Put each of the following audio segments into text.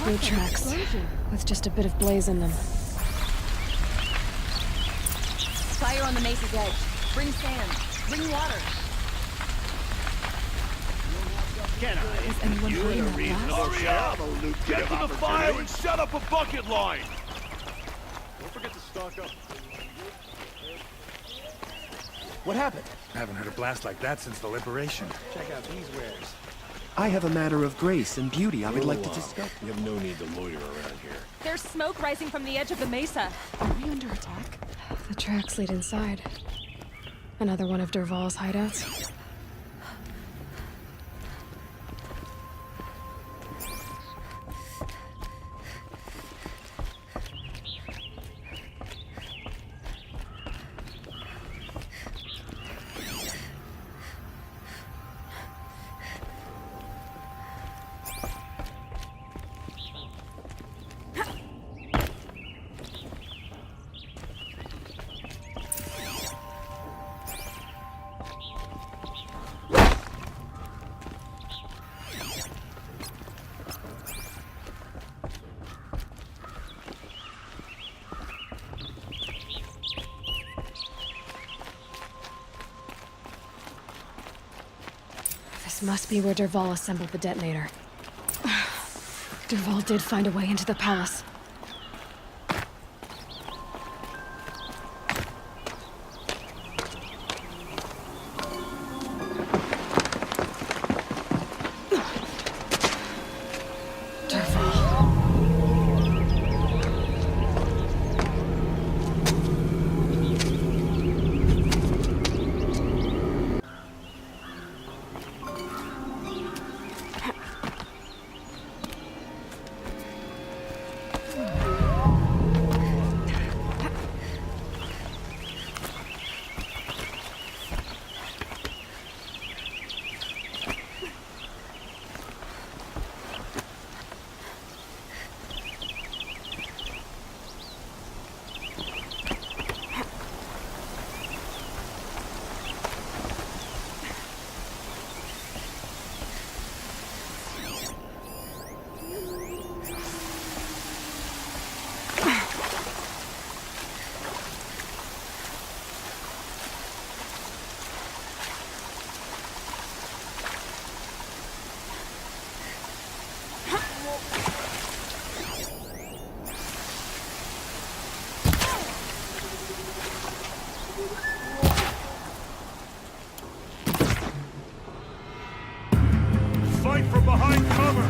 Boot tracks, with just a bit of blaze in them. Fire on the mesa's edge. Bring sand. Bring water. Can I? Is anyone You putting in a that reasonable blast? shot? Get to the fire and shut up a bucket line! Don't forget to stock up. What happened? I haven't heard a blast like that since the liberation. Check out these wares. I have a matter of grace and beauty I would like to discuss. You have no need to loiter around here. There's smoke rising from the edge of the mesa. Are we under attack? The tracks lead inside. Another one of Dervahl's hideouts. This must be where Dervahl assembled the detonator. Dervahl did find a way into the palace. Fight from behind cover!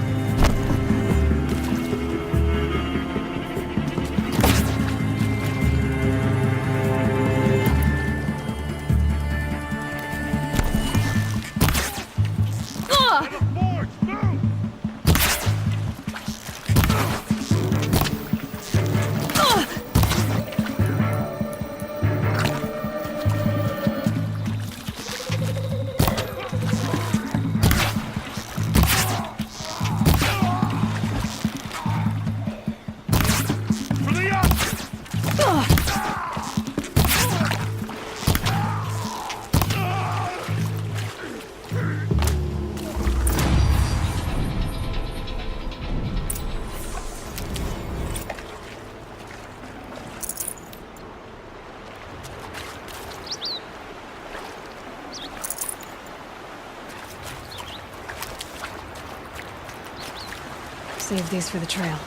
To the forge, move! For the up! Save these for the trail.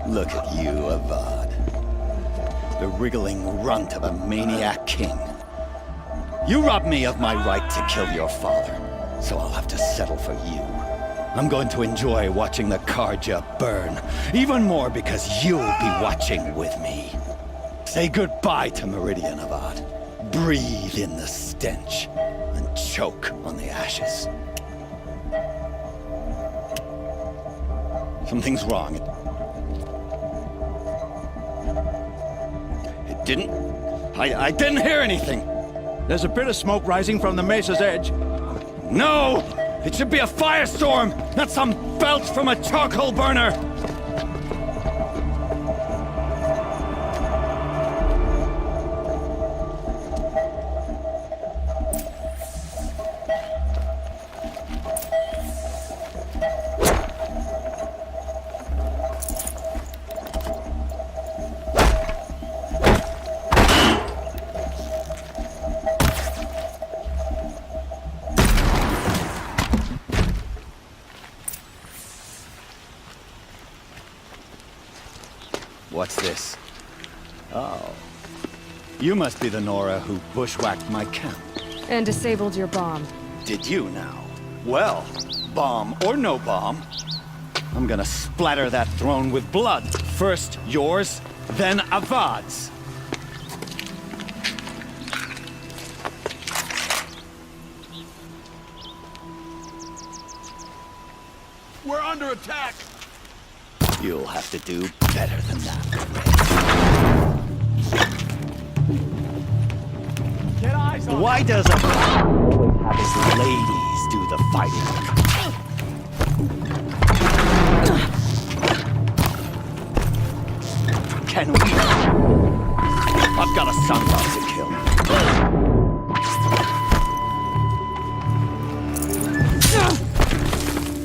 Look at you, Avad. The wriggling runt of a maniac king. You robbed me of my right to kill your father, so I'll have to settle for you. I'm going to enjoy watching the Karja burn, even more because you'll be watching with me. Say goodbye to Meridian, Avad. Breathe in the stench and choke on the ashes. Something's wrong. It didn't... I didn't hear anything. There's a bit of smoke rising from the mesa's edge. No! It should be a firestorm, not some belch from a charcoal burner! What's this? Oh. You must be the Nora who bushwhacked my camp. And disabled your bomb. Did you now? Well, bomb or no bomb, I'm gonna splatter that throne with blood. First yours, then Avad's. We're under attack! You'll have to do better than that. Get eyes on Why does a always have his ladies do the fighting? Can we? I've got a son to kill.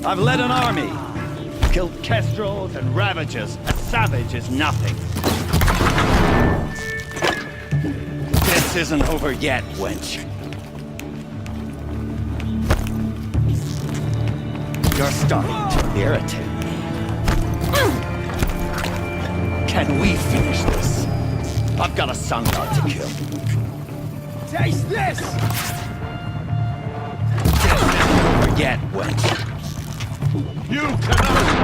I've led an army. Killed kestrels and ravagers. A savage is nothing. This isn't over yet, wench. You're starting to irritate me. Can we finish this? I've got a sun god to kill. Taste this! This isn't over yet, wench. You cannot!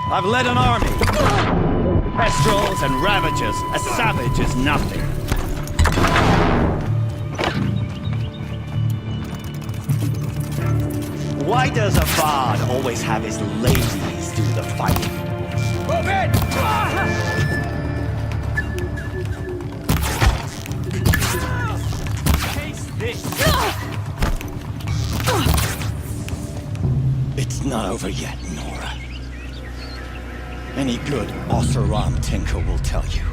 I've led an army. Kestrels and ravagers. A savage is nothing. Why does Avad always have his ladies do the fighting? Move it! Taste this! It's not over yet, Nora. Any good Oseram tinker will tell you.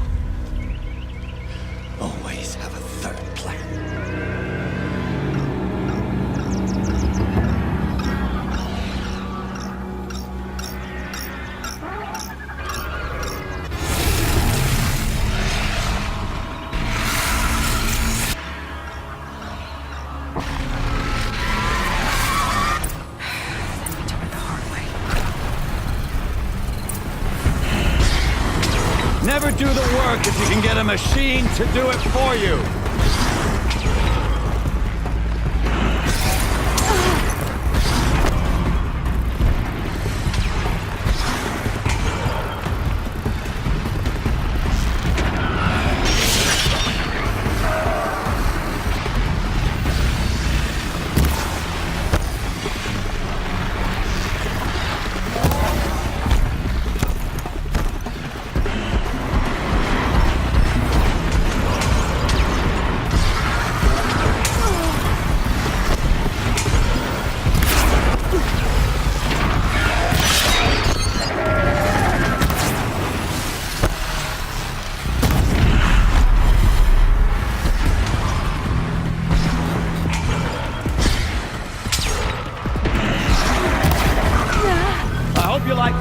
Always have a third plan. Never do the work if you can get a machine to do it for you.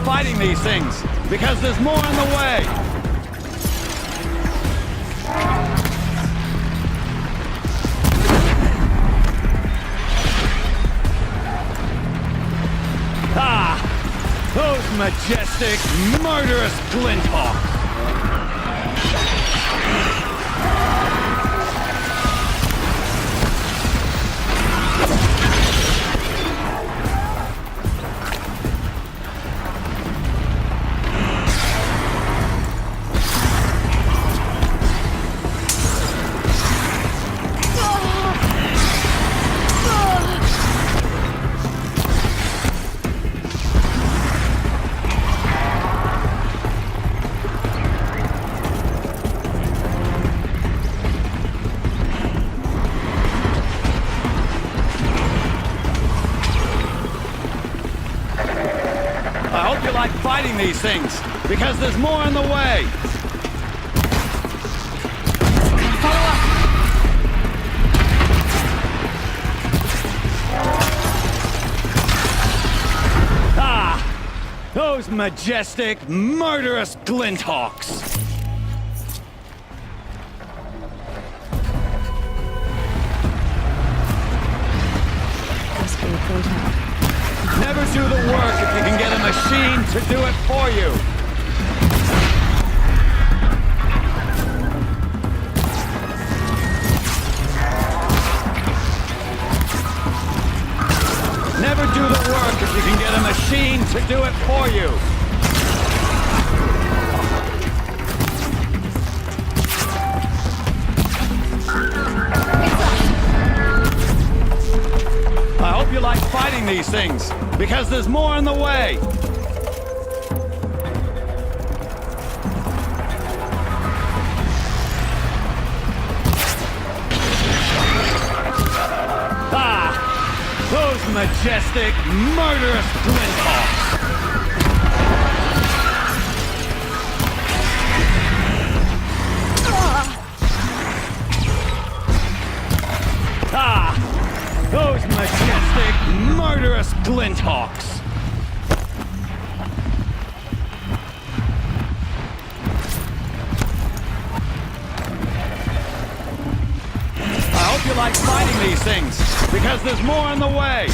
Fighting these things, because there's more on the way! Ah! Those majestic, murderous Glinthawks! I hope you like fighting these things, because there's more in the way. Follow up. Ah! Those majestic, murderous glinthawks! Must be a printout. Never do the work if you can get a machine to do it for you. Never do the work if you can get a machine to do it for you. I hope you like fighting these things, because there's more in the way. Those majestic, murderous glinthawks! Those majestic, murderous glinthawks! I hope you like fighting these things, because there's more in the way.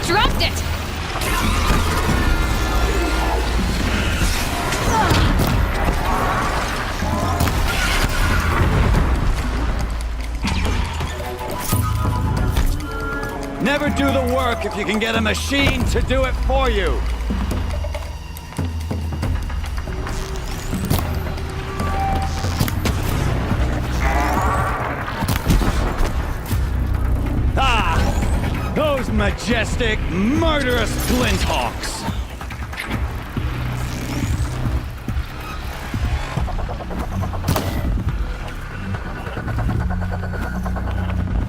Dropped it! Never do the work if you can get a machine to do it for you. Those majestic, murderous glinthawks!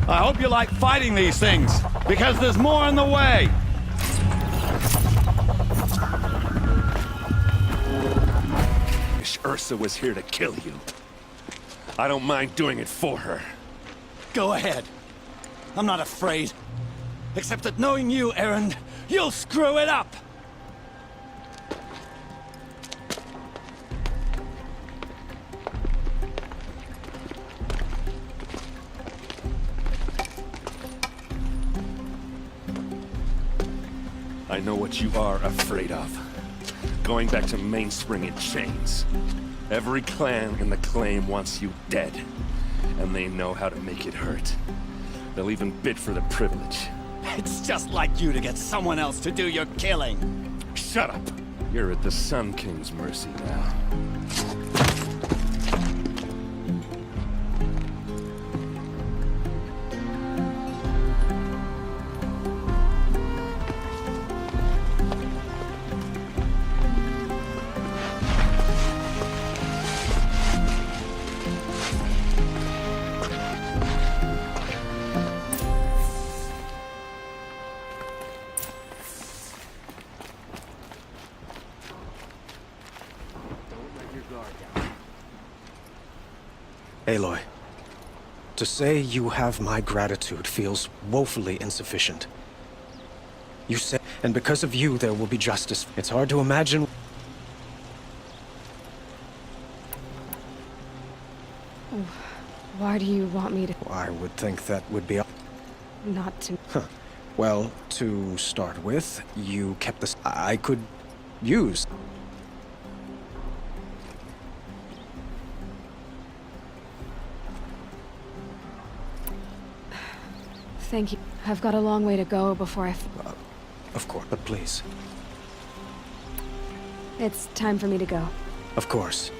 I hope you like fighting these things, because there's more in the way. Wish Ursa was here to kill you. I don't mind doing it for her. Go ahead. I'm not afraid. Except that knowing you, Aaron, you'll screw it up! I know what you are afraid of. Going back to Mainspring in chains. Every clan in the claim wants you dead. And they know how to make it hurt. They'll even bid for the privilege. It's just like you to get someone else to do your killing. Shut up! You're at the Sun King's mercy now. Aloy, to say you have my gratitude feels woefully insufficient. You said, and because of you, there will be justice. It's hard to imagine. Why do you want me to... I would think that would be... not to... Well, to start with, you kept this... I could use. Thank you. I've got a long way to go before Of course, but please. It's time for me to go. Of course.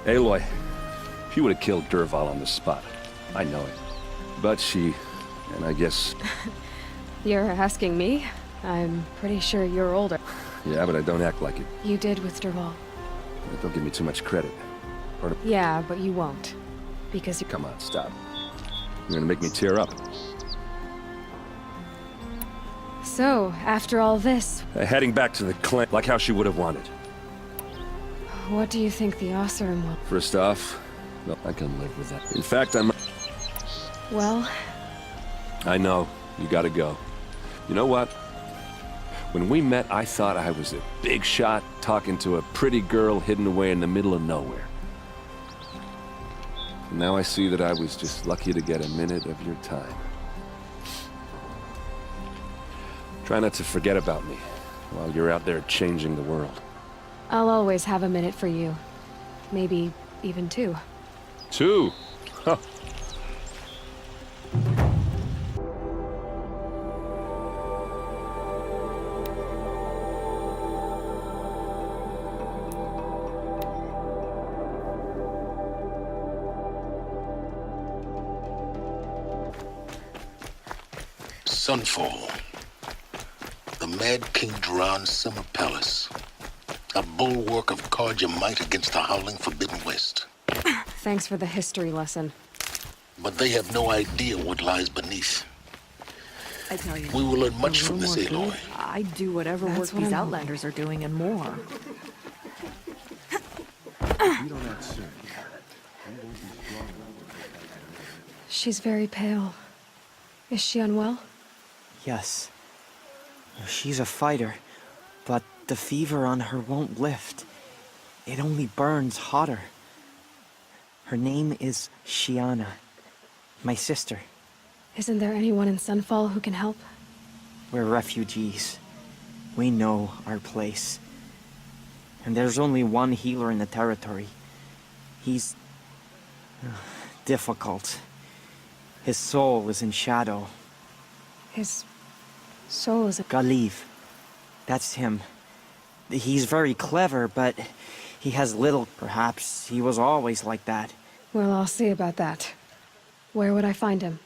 Aloy, she would have killed Dervahl on the spot. I know it. But and I guess... You're asking me? I'm pretty sure you're older. Yeah, but I don't act like it. You did with Dervahl. Don't give me too much credit. Yeah, but you won't. Because you... Come on, stop. You're gonna make me tear up. So, after all this... Heading back to the clan, like how she would have wanted. What do you think the Oseram will... First off, no, I can live with that. In fact, I'm... Well... I know, you gotta go. You know what? When we met, I thought I was a big shot talking to a pretty girl hidden away in the middle of nowhere. And now I see that I was just lucky to get a minute of your time. Try not to forget about me while you're out there changing the world. I'll always have a minute for you. Maybe even two. Two? Huh. Sunfall. The Mad King Duran's summer palace. A bulwark of Carja might against the howling Forbidden West. Thanks for the history lesson. But they have no idea what lies beneath. I tell you. We will learn much from this, Aloy. I'd do whatever That's work what these I'm Outlanders are doing and more. She's very pale. Is she unwell? Yes. She's a fighter, but the fever on her won't lift. It only burns hotter. Her name is Shiana, my sister. Isn't there anyone in Sunfall who can help? We're refugees. We know our place. And there's only one healer in the territory. He's... difficult. His soul is in shadow. His soul is a... Galiv. That's him. He's very clever, but he has little... Perhaps he was always like that. Well, I'll see about that. Where would I find him?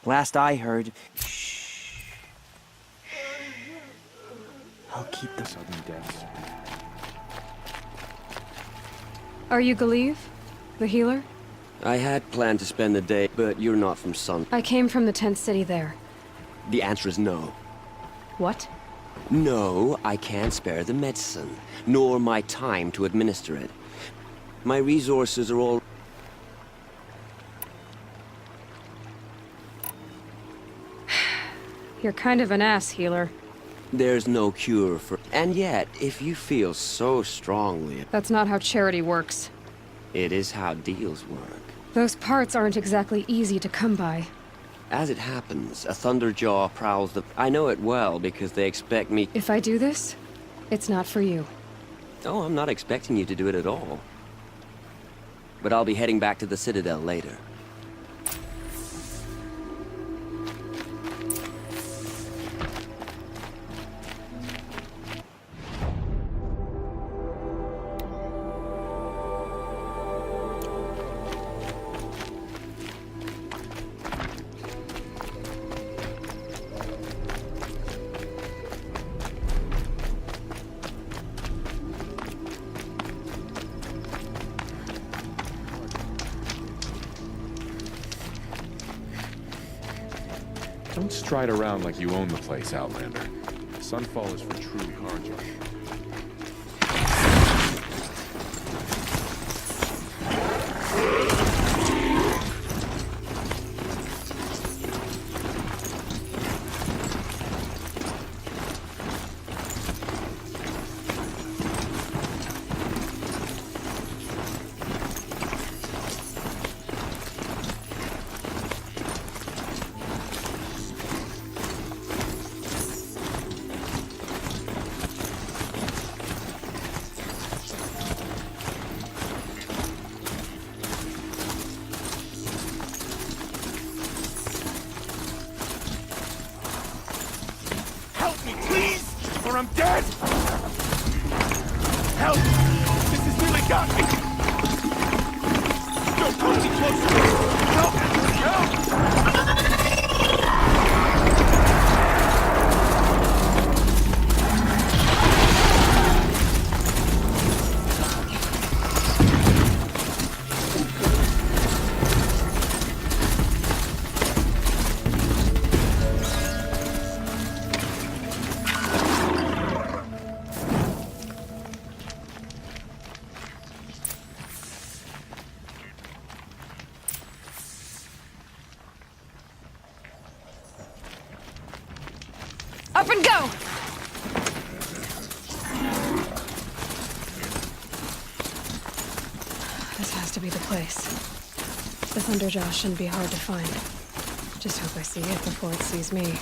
Last I heard... Shh. I'll keep the sudden deaths. Are you Galiv? The healer? I had planned to spend the day, but you're not from Sun. I came from the tent city there. The answer is no. What? No, I can't spare the medicine, nor my time to administer it. My resources are all... You're kind of an ass, healer. There's no cure for... And yet, if you feel so strongly... That's not how charity works. It is how deals work. Those parts aren't exactly easy to come by. As it happens, a Thunderjaw prowls the... I know it well because they expect me... If I do this, it's not for you. Oh, I'm not expecting you to do it at all. But I'll be heading back to the Citadel later. Don't stride around like you own the place, Outlander. Sunfall is for true carjackers. Help me, please, or I'm dead! Help! This has really got me! Don't come any closer! Help! Help! Up and go! This has to be the place. The Thunderjaw shouldn't be hard to find. Just hope I see it before it sees me.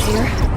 here?